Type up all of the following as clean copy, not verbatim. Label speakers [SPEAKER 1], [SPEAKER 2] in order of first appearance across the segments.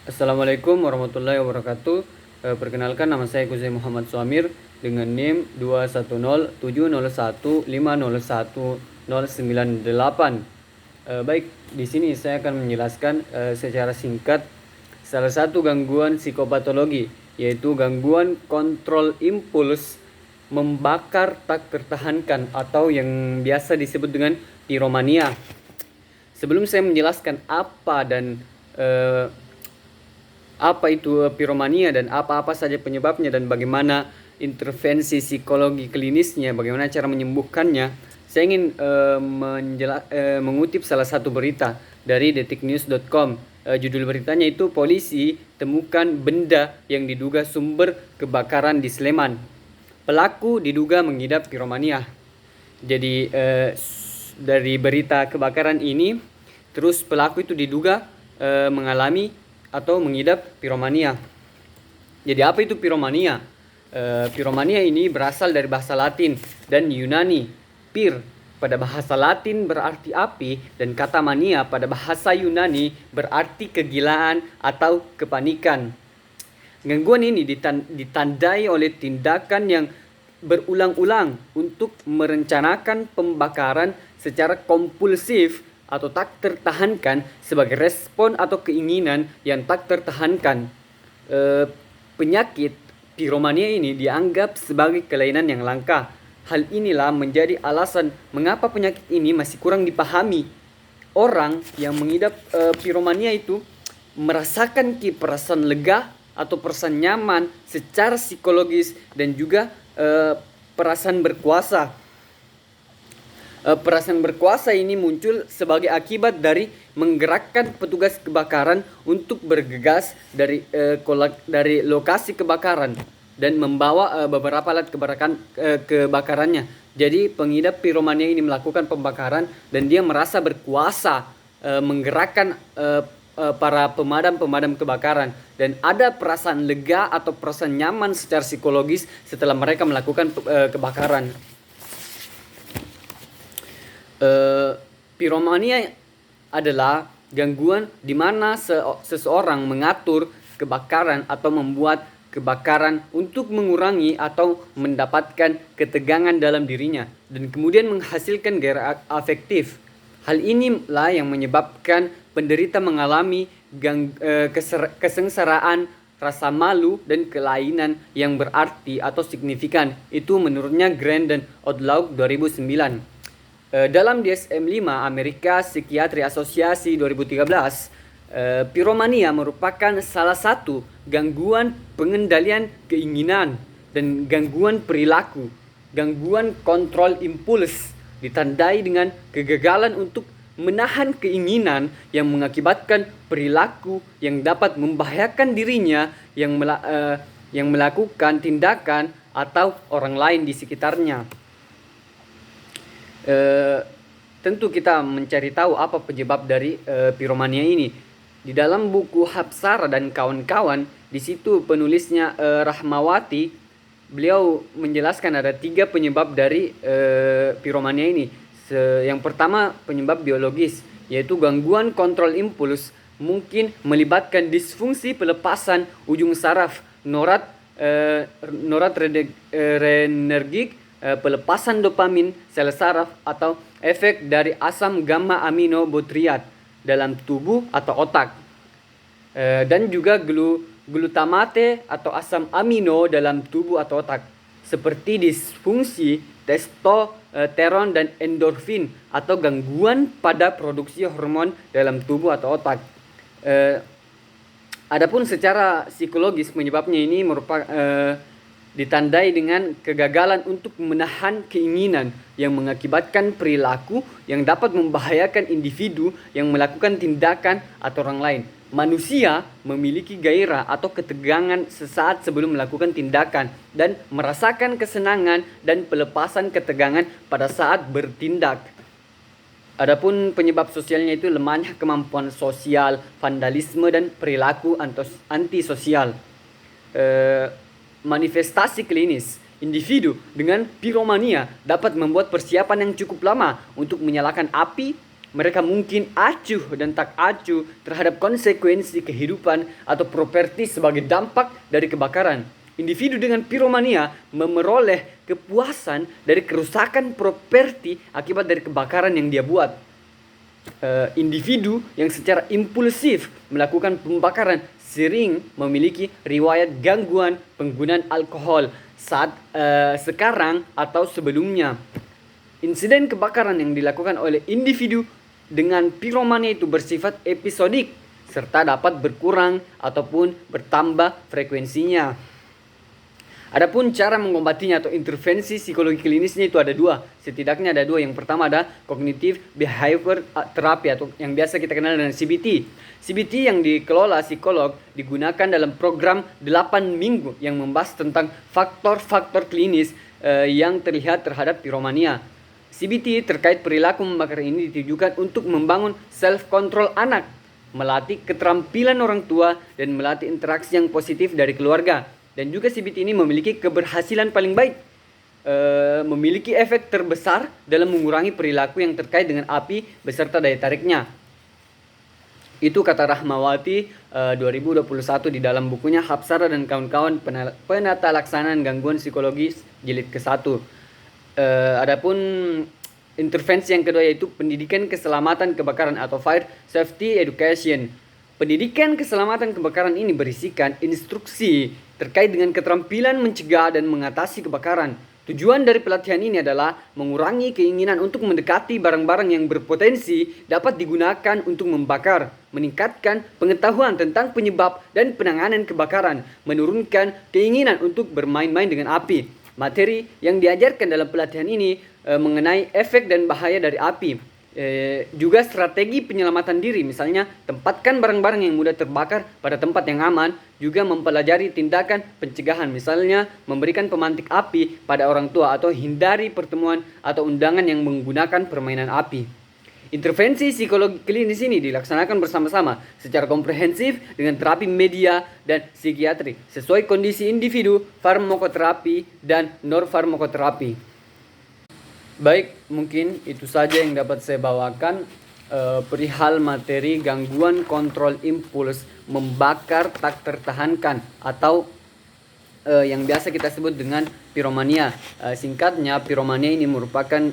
[SPEAKER 1] Assalamualaikum warahmatullahi wabarakatuh. Perkenalkan, nama saya Kusai Muhammad Suamir dengan NIM 2107001501098. Baik, di sini saya akan menjelaskan secara singkat salah satu gangguan psikopatologi, yaitu gangguan kontrol impuls membakar tak tertahankan atau yang biasa disebut dengan piromania. Sebelum saya menjelaskan apa itu piromania dan apa-apa saja penyebabnya dan bagaimana intervensi psikologi klinisnya, bagaimana cara menyembuhkannya, saya ingin mengutip salah satu berita dari detiknews.com. Judul beritanya itu, polisi temukan benda yang diduga sumber kebakaran di Sleman. Pelaku diduga mengidap piromania. Jadi dari berita kebakaran ini, terus pelaku itu diduga mengalami atau mengidap piromania. Jadi apa itu piromania? Piromania ini berasal dari bahasa Latin dan Yunani. Pir pada bahasa Latin berarti api, dan kata mania pada bahasa Yunani berarti kegilaan atau kepanikan. Gangguan ini ditandai oleh tindakan yang berulang-ulang untuk merencanakan pembakaran secara kompulsif atau tak tertahankan sebagai respon atau keinginan yang tak tertahankan. Penyakit piromania ini dianggap sebagai kelainan yang langka. Hal inilah menjadi alasan mengapa penyakit ini masih kurang dipahami. Orang yang mengidap piromania itu merasakan perasaan lega atau perasaan nyaman secara psikologis dan juga perasaan berkuasa. Perasaan berkuasa ini muncul sebagai akibat dari menggerakkan petugas kebakaran untuk bergegas dari lokasi kebakaran dan membawa beberapa alat kebakarannya. Jadi pengidap piromania ini melakukan pembakaran dan dia merasa berkuasa menggerakkan para pemadam kebakaran, dan ada perasaan lega atau perasaan nyaman secara psikologis setelah mereka melakukan kebakaran. Piromania adalah gangguan di mana seseorang mengatur kebakaran atau membuat kebakaran untuk mengurangi atau mendapatkan ketegangan dalam dirinya dan kemudian menghasilkan gairah afektif. Hal inilah yang menyebabkan penderita mengalami kesengsaraan, rasa malu, dan kelainan yang berarti atau signifikan. Itu menurutnya Grant dan Odlaug 2009. Dalam DSM-5 Amerika Psikiatri Asosiasi 2013, piromania merupakan salah satu gangguan pengendalian keinginan dan gangguan perilaku. Gangguan kontrol impuls ditandai dengan kegagalan untuk menahan keinginan yang mengakibatkan perilaku yang dapat membahayakan dirinya yang melakukan tindakan atau orang lain di sekitarnya. Tentu kita mencari tahu apa penyebab dari piromania ini. Di dalam buku Hapsara dan kawan-kawan, di situ penulisnya Rahmawati, beliau menjelaskan ada 3 penyebab dari piromania ini. Yang pertama, penyebab biologis, yaitu gangguan kontrol impuls mungkin melibatkan disfungsi pelepasan ujung saraf noradrenergik, pelepasan dopamin sel saraf, atau efek dari asam gamma amino butyriat dalam tubuh atau otak, dan juga glutamate atau asam amino dalam tubuh atau otak, seperti disfungsi testosteron dan endorfin atau gangguan pada produksi hormon dalam tubuh atau otak. Adapun secara psikologis penyebabnya ini merupakan ditandai dengan kegagalan untuk menahan keinginan yang mengakibatkan perilaku yang dapat membahayakan individu yang melakukan tindakan atau orang lain. Manusia memiliki gairah atau ketegangan sesaat sebelum melakukan tindakan dan merasakan kesenangan dan pelepasan ketegangan pada saat bertindak. Adapun penyebab sosialnya itu lemahnya kemampuan sosial, vandalisme, dan perilaku antisosial. Manifestasi klinis individu dengan piromania dapat membuat persiapan yang cukup lama untuk menyalakan api, mereka mungkin acuh dan tak acuh terhadap konsekuensi kehidupan atau properti sebagai dampak dari kebakaran. Individu dengan piromania memperoleh kepuasan dari kerusakan properti akibat dari kebakaran yang dia buat. Individu yang secara impulsif melakukan pembakaran sering memiliki riwayat gangguan penggunaan alkohol saat sekarang atau sebelumnya. Insiden kebakaran yang dilakukan oleh individu dengan piromania itu bersifat episodik serta dapat berkurang ataupun bertambah frekuensinya. Adapun cara mengobatinya atau intervensi psikologi klinisnya itu ada dua. Setidaknya ada dua. Yang pertama ada Cognitive Behavior Therapy atau yang biasa kita kenal dengan CBT. CBT yang dikelola psikolog digunakan dalam program 8 minggu yang membahas tentang faktor-faktor klinis yang terlihat terhadap piromania. CBT terkait perilaku membakar ini ditujukan untuk membangun self-control anak, melatih keterampilan orang tua, dan melatih interaksi yang positif dari keluarga. Dan juga CBT ini memiliki keberhasilan paling baik, memiliki efek terbesar dalam mengurangi perilaku yang terkait dengan api beserta daya tariknya. Itu kata Rahmawati 2021 di dalam bukunya Hapsara dan kawan-kawan penata laksanaan gangguan psikologis jilid ke-1. Adapun intervensi yang kedua yaitu pendidikan keselamatan kebakaran atau Fire Safety Education. Pendidikan keselamatan kebakaran ini berisikan instruksi terkait dengan keterampilan mencegah dan mengatasi kebakaran. Tujuan dari pelatihan ini adalah mengurangi keinginan untuk mendekati barang-barang yang berpotensi dapat digunakan untuk membakar, meningkatkan pengetahuan tentang penyebab dan penanganan kebakaran, menurunkan keinginan untuk bermain-main dengan api. Materi yang diajarkan dalam pelatihan ini mengenai efek dan bahaya dari api. Juga strategi penyelamatan diri, misalnya tempatkan barang-barang yang mudah terbakar pada tempat yang aman. Juga mempelajari tindakan pencegahan, misalnya memberikan pemantik api pada orang tua atau hindari pertemuan atau undangan yang menggunakan permainan api. Intervensi psikologi klinis ini dilaksanakan bersama-sama secara komprehensif dengan terapi media dan psikiatri sesuai kondisi individu, farmakoterapi, dan non-farmakoterapi. Baik, mungkin itu saja yang dapat saya bawakan perihal materi gangguan kontrol impuls membakar tak tertahankan atau yang biasa kita sebut dengan piromania. Singkatnya, piromania ini merupakan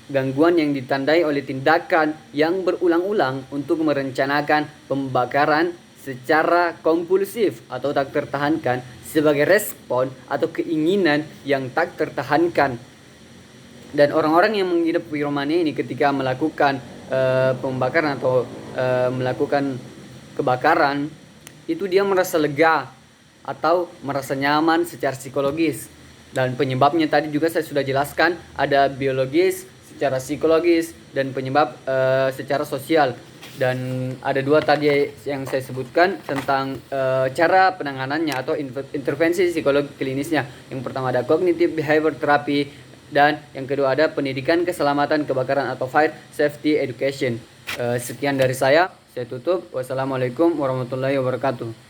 [SPEAKER 1] gangguan yang ditandai oleh tindakan yang berulang-ulang untuk merencanakan pembakaran secara kompulsif atau tak tertahankan sebagai respon atau keinginan yang tak tertahankan. Dan orang-orang yang mengidap piromania ini ketika melakukan pembakaran atau melakukan kebakaran itu dia merasa lega atau merasa nyaman secara psikologis. Dan penyebabnya tadi juga saya sudah jelaskan, ada biologis, secara psikologis, dan penyebab secara sosial. Dan ada dua tadi yang saya sebutkan tentang cara penanganannya atau intervensi psikologi klinisnya. Yang pertama ada Cognitive Behavior Therapy, dan yang kedua ada pendidikan keselamatan kebakaran atau Fire Safety Education. Sekian dari saya tutup. Wassalamualaikum warahmatullahi wabarakatuh.